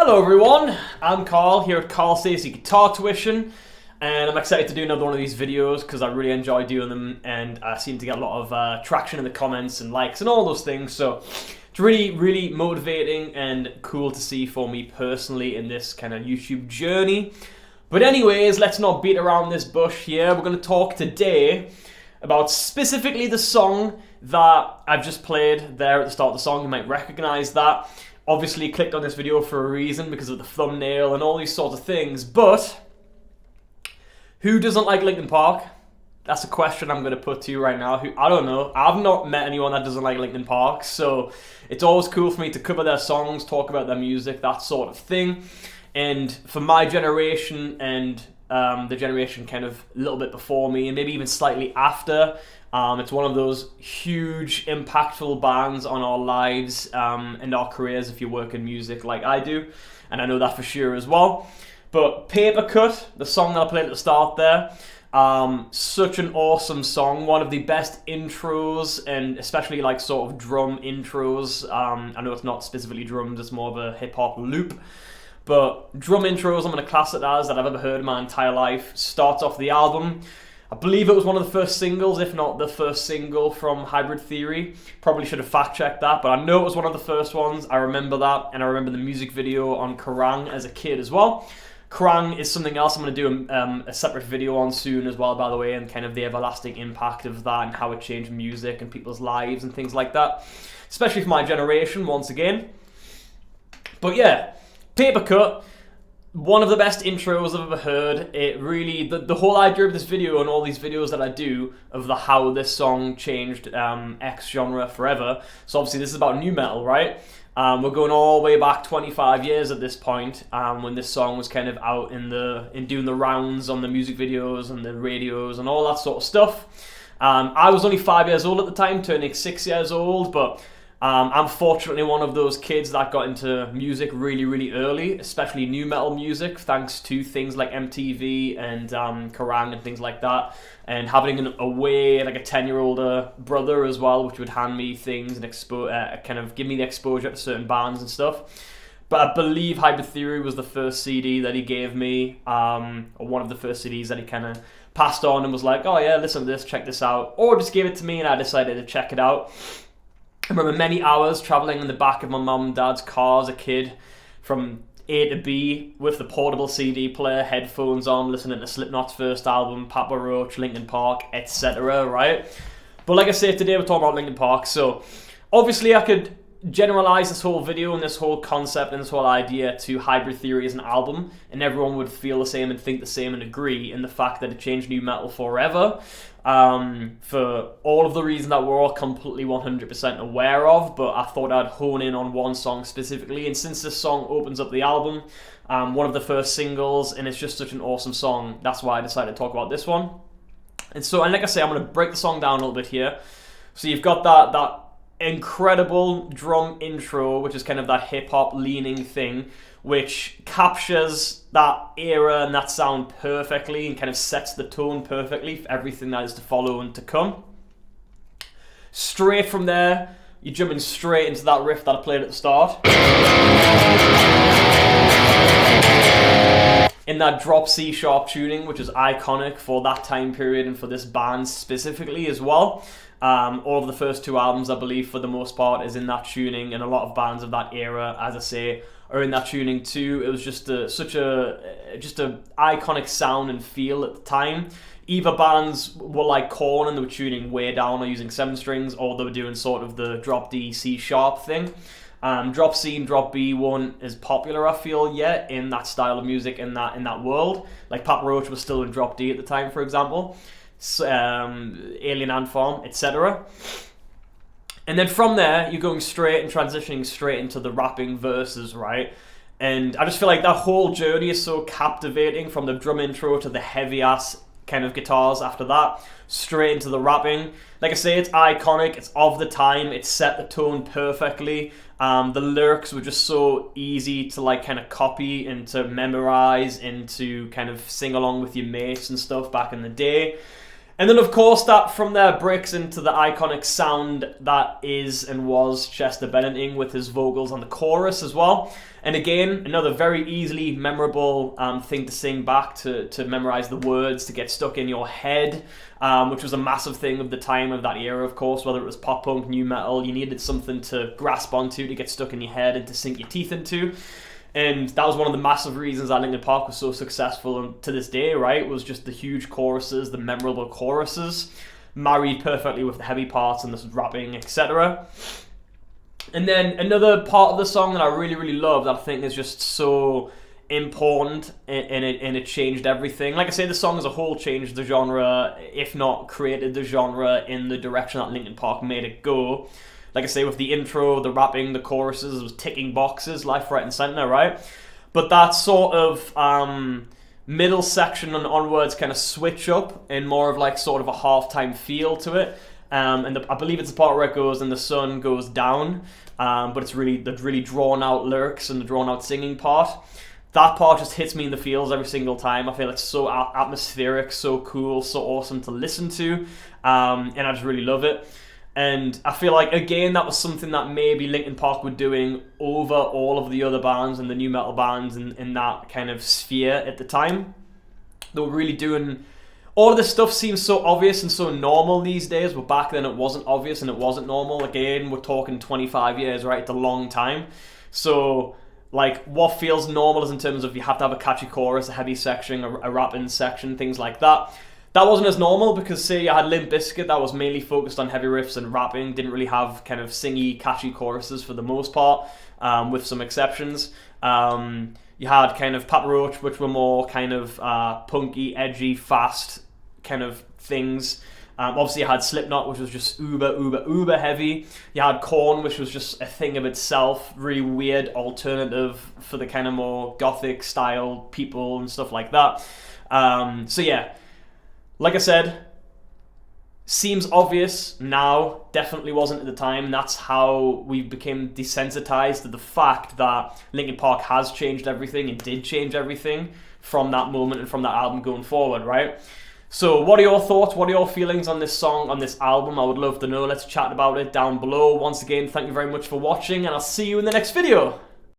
Hello everyone, I'm Carl here at carlstaceyguitartuiton, and I'm excited to do another one of these videos because I really enjoy doing them and I seem to get a lot of traction in the comments and likes and all those things, so it's really motivating and cool to see for me personally in this kind of YouTube journey. But anyways, let's not beat around this bush here. We're going to talk today about specifically the song that I've just played there at the start of the song. You might recognize that. Obviously clicked on this video for a reason because of the thumbnail and all these sorts of things, but who doesn't like Linkin Park? That's a question I'm going to put to you right now. I don't know. I've not met anyone that doesn't like Linkin Park, so it's always cool for me to cover their songs, talk about their music, that sort of thing. And for my generation and the generation kind of a little bit before me and maybe even slightly after, it's one of those huge, impactful bands on our lives and our careers if you work in music like I do, and I know that for sure as well. But Papercut, the song that I played at the start there, such an awesome song, one of the best intros, and especially like sort of drum intros. I know it's not specifically drums, it's more of a hip-hop loop. But drum intros, I'm going to class it as, that I've ever heard in my entire life. Starts off the album. I believe it was one of the first singles, if not the first single from Hybrid Theory. Probably should have fact-checked that, but I know it was one of the first ones. I remember that, and I remember the music video on Kerrang as a kid as well. Kerrang is something else I'm going to do a separate video on soon as well, by the way, and kind of the everlasting impact of that and how it changed music and people's lives and things like that. Especially for my generation, once again. But yeah, Papercut, one of the best intros I've ever heard. It really, the whole idea of this video and all these videos that I do of how this song changed X genre forever. So obviously this is about nu metal, right? We're going all the way back 25 years at this point, when this song was kind of out in doing the rounds on the music videos and the radios and all that sort of stuff. I was only 5 years old at the time, turning 6 years old, but I'm fortunately one of those kids that got into music really early, especially nu metal music, thanks to things like MTV and Kerrang and things like that, and having like a 10-year-old brother as well, which would hand me things and kind of give me the exposure to certain bands and stuff. But I believe Hybrid Theory was the first CD that he gave me, or one of the first CDs that he kind of passed on and was like, oh yeah, listen to this, check this out, or just gave it to me and I decided to check it out. I remember many hours travelling in the back of my mum and dad's car as a kid from A to B with the portable CD player, headphones on, listening to Slipknot's first album, Papa Roach, Linkin Park, etc., right? But like I said, today we're talking about Linkin Park, so obviously I could generalize this whole video and this whole concept and this whole idea to Hybrid Theory as an album, and everyone would feel the same and think the same and agree in the fact that it changed nu metal forever, for all of the reasons that we're all completely 100% aware of, but I thought I'd hone in on one song specifically. And since this song opens up the album, one of the first singles, and it's just such an awesome song, that's why I decided to talk about this one. And like I say, I'm going to break the song down a little bit here. So you've got that incredible drum intro, which is kind of that hip-hop leaning thing, which captures that era and that sound perfectly and kind of sets the tone perfectly for everything that is to follow and to come. Straight from there, you're jumping straight into that riff that I played at the start. In that drop C sharp tuning, which is iconic for that time period and for this band specifically as well. All of the first two albums, I believe, for the most part, is in that tuning, and a lot of bands of that era, as I say, are in that tuning too. It was just such a iconic sound and feel at the time. Either bands were like Korn and they were tuning way down or using 7 strings, or they were doing sort of the drop D C sharp thing. Drop C and drop B weren't as popular, I feel, yet in that style of music in that world. Like Papa Roach was still in drop D at the time, for example. Alien Ant Farm, etc. And then from there, you're going straight and transitioning straight into the rapping verses, right? And I just feel like that whole journey is so captivating, from the drum intro to the heavy-ass kind of guitars after that, straight into the rapping. Like I say, it's iconic, it's of the time, it set the tone perfectly. The lyrics were just so easy to like kind of copy and to memorize and to kind of sing along with your mates and stuff back in the day. And then, of course, that from there breaks into the iconic sound that is and was Chester Bennington with his vocals on the chorus as well. And again, another very easily memorable thing to sing back, to memorize the words, to get stuck in your head, which was a massive thing of the time of that era, of course, whether it was pop punk, new metal. You needed something to grasp onto, to get stuck in your head and to sink your teeth into. And that was one of the massive reasons that Linkin Park was so successful, and to this day, right, was just the huge choruses, the memorable choruses, married perfectly with the heavy parts and the rapping, etc. And then another part of the song that I really, really love, that I think is just so important, and it changed everything. Like I say, the song as a whole changed the genre, if not created the genre in the direction that Linkin Park made it go. Like I say, with the intro, the rapping, the choruses, it was ticking boxes, left, right, and center, right? But that sort of middle section and onwards kind of switch up in more of like sort of a halftime feel to it. I believe it's the part where it goes and the sun goes down, but it's really the really drawn out lyrics and the drawn out singing part. That part just hits me in the feels every single time. I feel it's so atmospheric, so cool, so awesome to listen to, and I just really love it. And I feel like, again, that was something that maybe Linkin Park were doing over all of the other bands and the new metal bands in that kind of sphere at the time. They were really doing... All of this stuff seems so obvious and so normal these days, but back then it wasn't obvious and it wasn't normal. Again, we're talking 25 years, right? It's a long time. So, like, what feels normal is in terms of you have to have a catchy chorus, a heavy section, a rapping section, things like that. That wasn't as normal because, say, I had Limp Bizkit that was mainly focused on heavy riffs and rapping, didn't really have kind of singy, catchy choruses for the most part, with some exceptions. You had kind of Papa Roach, which were more kind of punky, edgy, fast kind of things. Obviously, you had Slipknot, which was just uber heavy. You had Korn, which was just a thing of itself, really weird alternative for the kind of more gothic style people and stuff like that. So yeah. Like I said, seems obvious now, definitely wasn't at the time. That's how we became desensitized to the fact that Linkin Park has changed everything and did change everything from that moment and from that album going forward, right? So what are your thoughts? What are your feelings on this song, on this album? I would love to know. Let's chat about it down below. Once again, thank you very much for watching, and I'll see you in the next video.